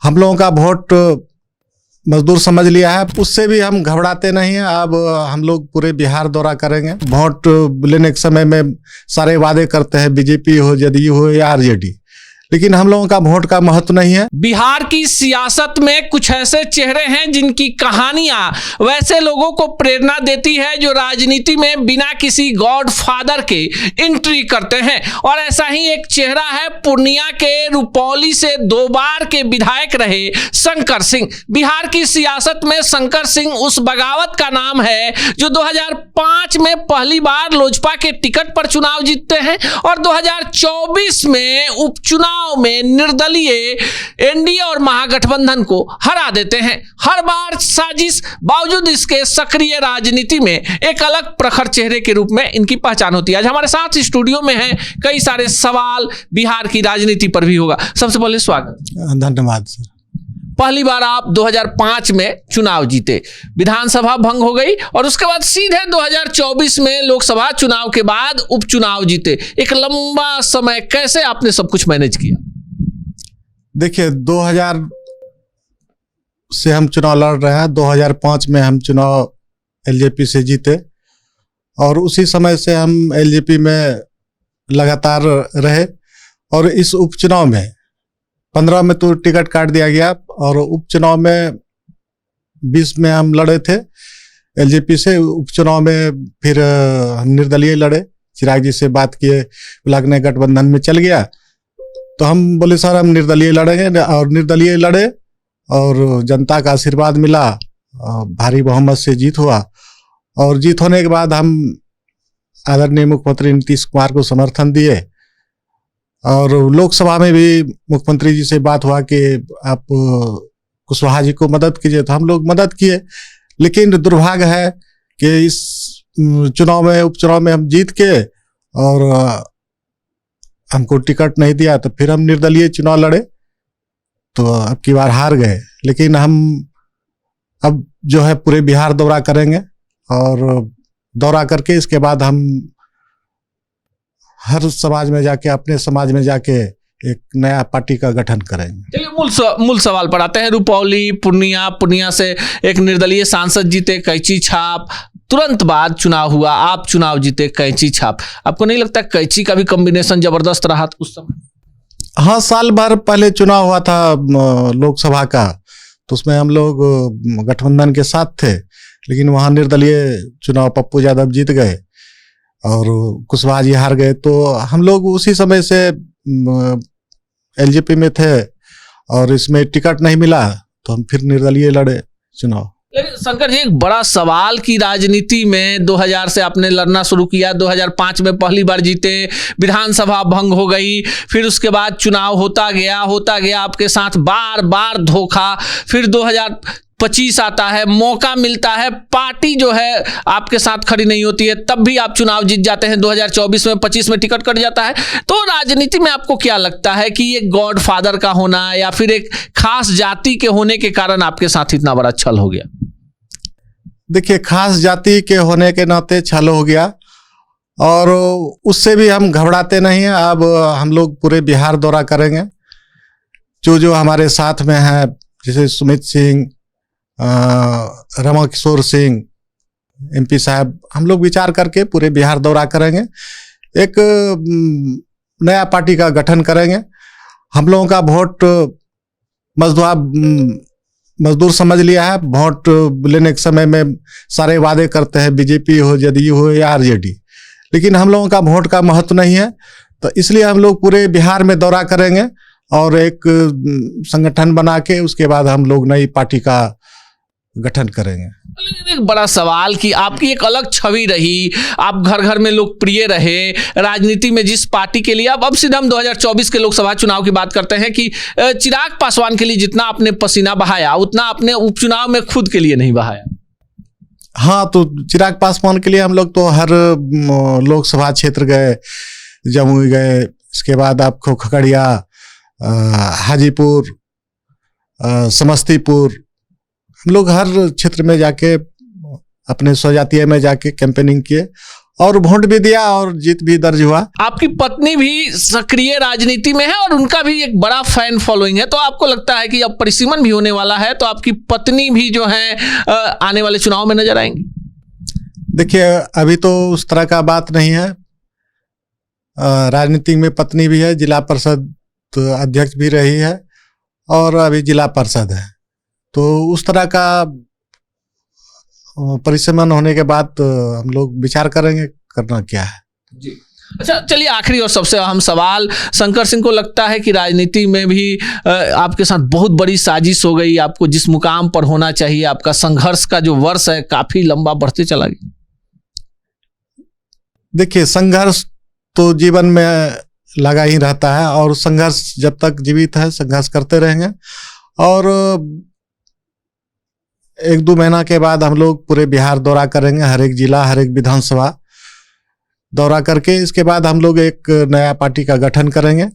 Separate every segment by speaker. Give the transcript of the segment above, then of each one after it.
Speaker 1: हम लोगों का वोट मजदूर समझ लिया है, उससे भी हम घबराते नहीं हैं। अब हम लोग पूरे बिहार दौरा करेंगे। वोट लेने के समय में सारे वादे करते हैं, बीजेपी हो, जदयू हो या आरजेडी, लेकिन हम लोगों का वोट का महत्व नहीं है।
Speaker 2: बिहार की सियासत में कुछ ऐसे चेहरे हैं जिनकी कहानियां वैसे लोगों को प्रेरणा देती है जो राजनीति में बिना किसी गॉड फादर के एंट्री करते हैं। और ऐसा ही एक चेहरा है पूर्णिया के रुपौली से 2 बार के विधायक रहे शंकर सिंह। बिहार की सियासत में शंकर सिंह उस बगावत का नाम है जो 2005 में पहली बार लोजपा के टिकट पर चुनाव जीतते हैं और 2024 में उपचुनाव में निर्दलीय एनडीए और महागठबंधन को हरा देते हैं। हर बार साजिश, बावजूद इसके सक्रिय राजनीति में एक अलग प्रखर चेहरे के रूप में इनकी पहचान होती है। आज हमारे साथ स्टूडियो में हैं, कई सारे सवाल बिहार की राजनीति पर भी होगा। सबसे पहले स्वागत।
Speaker 1: धन्यवाद सर।
Speaker 2: पहली बार आप 2005 में चुनाव जीते, विधानसभा भंग हो गई और उसके बाद सीधे 2024 में लोकसभा चुनाव के बाद उपचुनाव जीते। एक लंबा समय कैसे आपने सब कुछ मैनेज किया?
Speaker 1: देखिए, 2000 से हम चुनाव लड़ रहे हैं। 2005 में हम चुनाव एलजेपी से जीते और उसी समय से हम एलजेपी में लगातार रहे। और इस उपचुनाव में 15 में तो टिकट काट दिया गया और उपचुनाव में 20 में हम लड़े थे एलजेपी से। उपचुनाव में फिर हम निर्दलीय लड़े, चिराग जी से बात किए, लगने गठबंधन में चल गया तो हम बोले सर हम निर्दलीय लड़ेंगे, और निर्दलीय लड़े और जनता का आशीर्वाद मिला, भारी बहुमत से जीत हुआ। और जीत होने के बाद हम आदरणीय मुख्यमंत्री नीतीश कुमार को समर्थन दिए और लोकसभा में भी मुख्यमंत्री जी से बात हुआ कि आप कुशवाहा जी को मदद कीजिए, तो हम लोग मदद किए। लेकिन दुर्भाग्य है कि इस चुनाव में, उपचुनाव में हम जीत के और हमको टिकट नहीं दिया, तो फिर हम निर्दलीय चुनाव लड़े तो अब की बार हार गए। लेकिन हम अब जो है पूरे बिहार दौरा करेंगे और दौरा करके इसके बाद हम हर समाज में जाके, अपने समाज में जाके एक नया पार्टी का गठन करेंगे।
Speaker 2: चलिए मूल सवाल पर आते हैं। रुपौली, पूर्णिया से एक निर्दलीय सांसद जीते, कैंची छाप, तुरंत बाद चुनाव हुआ, आप चुनाव जीते, कैंची छाप। आपको नहीं लगता कैंची का भी कॉम्बिनेशन जबरदस्त रहा उस समय?
Speaker 1: हाँ, साल भर पहले चुनाव हुआ था लोकसभा का, तो उसमें हम लोग गठबंधन के साथ थे, लेकिन वहाँ निर्दलीय चुनाव पप्पू यादव जीत गए और कुशवाहा जी हार गए। तो हम लोग उसी समय से एलजेपी में थे और इसमें टिकट नहीं मिला तो हम फिर निर्दलीय लड़े चुनाव।
Speaker 2: लेकिन शंकर जी, एक बड़ा सवाल की राजनीति में 2000 से आपने लड़ना शुरू किया, 2005 में पहली बार जीते, विधानसभा भंग हो गई, फिर उसके बाद चुनाव होता गया, आपके साथ बार बार धोखा। फिर 2025 आता है, मौका मिलता है, पार्टी जो है आपके साथ खड़ी नहीं होती है, तब भी आप चुनाव जीत जाते हैं। 2024 में, 25 में टिकट कट जाता है। तो राजनीति में आपको क्या लगता है कि ये गॉड फादर का होना या फिर एक खास जाति के होने के कारण आपके साथ इतना बड़ा छल हो गया?
Speaker 1: देखिए, खास जाति के होने के नाते छल हो गया और उससे भी हम घबराते नहीं हैं। अब हम लोग पूरे बिहार दौरा करेंगे। जो हमारे साथ में है, जैसे सुमित सिंह, रमा किशोर सिंह, एमपी साहब, हम लोग विचार करके पूरे बिहार दौरा करेंगे, एक नया पार्टी का गठन करेंगे। हम लोगों का वोट मजदूर समझ लिया है। वोट लेने के समय में सारे वादे करते हैं, बीजेपी हो, जदयू हो या आरजेडी, लेकिन हम लोगों का वोट का महत्व नहीं है। तो इसलिए हम लोग पूरे बिहार में दौरा करेंगे और एक संगठन बना के उसके बाद हम लोग नई पार्टी का गठन करेंगे।
Speaker 2: एक बड़ा सवाल कि आपकी एक अलग छवि रही, आप घर घर में लोकप्रिय रहे राजनीति में जिस पार्टी के लिए। अब सीधे हम 2024 के लोकसभा चुनाव की बात करते हैं कि चिराग पासवान के लिए जितना आपने पसीना बहाया उतना आपने उपचुनाव में खुद के लिए नहीं बहाया।
Speaker 1: हाँ, तो चिराग पासवान के लिए हम लोग तो हर लोकसभा क्षेत्र गए, जमुई गए, इसके बाद आपको खगड़िया, हाजीपुर, समस्तीपुर, हम लोग हर क्षेत्र में जाके अपने स्वजातीय में जाके कैंपेनिंग किए और वोट भी दिया और जीत भी दर्ज हुआ।
Speaker 2: आपकी पत्नी भी सक्रिय राजनीति में है और उनका भी एक बड़ा फैन फॉलोइंग है, तो आपको लगता है कि अब परिसीमन भी होने वाला है तो आपकी पत्नी भी जो है आने वाले चुनाव में नजर आएंगी?
Speaker 1: देखिए, अभी तो उस तरह का बात नहीं है। राजनीति में पत्नी भी है, जिला परिषद अध्यक्ष भी रही है और अभी जिला परिषद है, तो उस तरह का परिसीमन होने के बाद हम लोग विचार करेंगे करना क्या है।
Speaker 2: जी, अच्छा, चलिए आखिरी और सबसे अहम सवाल, शंकर सिंह को लगता है कि राजनीति में भी आपके साथ बहुत बड़ी साजिश हो गई, आपको जिस मुकाम पर होना चाहिए, आपका संघर्ष का जो वर्ष है काफी लंबा बढ़ते चला गया?
Speaker 1: देखिए, संघर्ष तो जीवन में लगा ही रहता है और संघर्ष जब तक जीवित है संघर्ष करते रहेंगे। और 1-2 महीना के बाद हम लोग पूरे बिहार दौरा करेंगे, हर एक जिला, हर एक विधानसभा दौरा करके इसके बाद हम लोग एक नया पार्टी का गठन करेंगे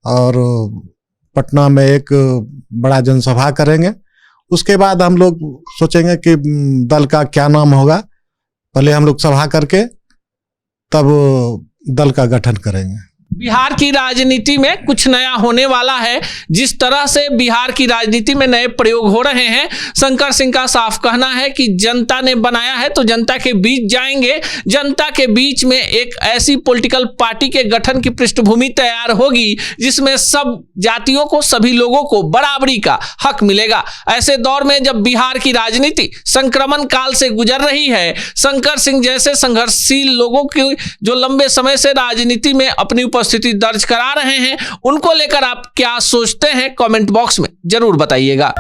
Speaker 1: और पटना में एक बड़ा जनसभा करेंगे। उसके बाद हम लोग सोचेंगे कि दल का क्या नाम होगा। पहले हम लोग सभा करके तब दल का गठन करेंगे।
Speaker 2: बिहार की राजनीति में कुछ नया होने वाला है। जिस तरह से बिहार की राजनीति में नए प्रयोग हो रहे हैं, शंकर सिंह का साफ कहना है कि जनता ने बनाया है तो जनता के बीच जाएंगे। जनता के बीच में एक ऐसी पॉलिटिकल पार्टी के गठन की पृष्ठभूमि तैयार होगी जिसमें सब जातियों को, सभी लोगों को बराबरी का हक मिलेगा। ऐसे दौर में जब बिहार की राजनीति संक्रमण काल से गुजर रही है, शंकर सिंह जैसे संघर्षशील लोगों की जो लंबे समय से राजनीति में अपनी उपस्थिति दर्ज करा रहे हैं, उनको लेकर आप क्या सोचते हैं? कमेंट बॉक्स में जरूर बताइएगा।